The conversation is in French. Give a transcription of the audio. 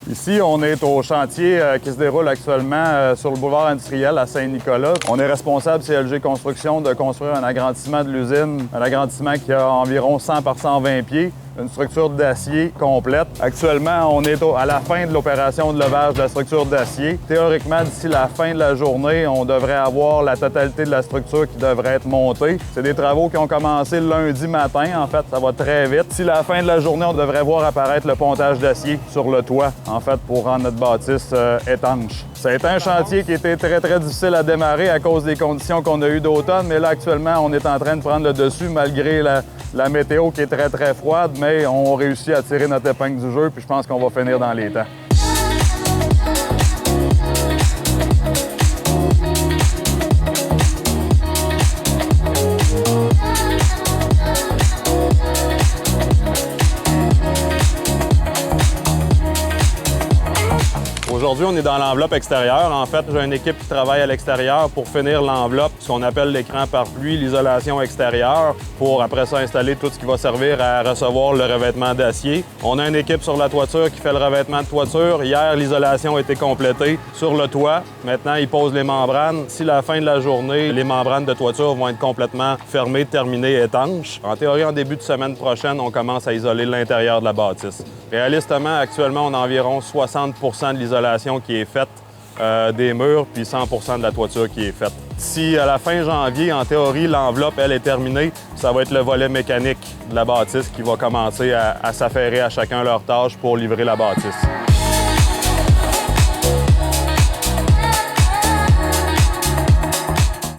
Ici, on est au chantier qui se déroule actuellement sur le boulevard industriel à Saint-Nicolas. On est responsable, CLG Construction, de construire un agrandissement de l'usine, un agrandissement qui a environ 100 par 120 pieds, une structure d'acier complète. Actuellement, on est à la fin de l'opération de levage de la structure d'acier. Théoriquement, d'ici la fin de la journée, on devrait avoir la totalité de la structure qui devrait être montée. C'est des travaux qui ont commencé lundi matin. En fait, ça va très vite. D'ici la fin de la journée, on devrait voir apparaître le pontage d'acier sur le toit, en fait, pour rendre notre bâtisse étanche. Ça a été un chantier qui était très difficile à démarrer à cause des conditions qu'on a eues d'automne, mais là, actuellement, on est en train de prendre le dessus malgré la météo qui est très froide, mais on réussit à tirer notre épingle du jeu, puis je pense qu'on va finir dans les temps. Aujourd'hui, on est dans l'enveloppe extérieure. En fait, j'ai une équipe qui travaille à l'extérieur pour finir l'enveloppe, ce qu'on appelle l'écran pare-pluie, l'isolation extérieure, pour après ça installer tout ce qui va servir à recevoir le revêtement d'acier. On a une équipe sur la toiture qui fait le revêtement de toiture. Hier, l'isolation a été complétée sur le toit. Maintenant, ils posent les membranes. D'ici la fin de la journée, les membranes de toiture vont être complètement fermées, terminées, étanches. En théorie, en début de semaine prochaine, on commence à isoler l'intérieur de la bâtisse. Réalistement, actuellement, on a environ 60 de l'isolation qui est faite des murs, puis 100 de la toiture qui est faite. Si à la fin janvier, en théorie, l'enveloppe, elle est terminée, ça va être le volet mécanique de la bâtisse qui va commencer à s'affairer à chacun leur tâche pour livrer la bâtisse.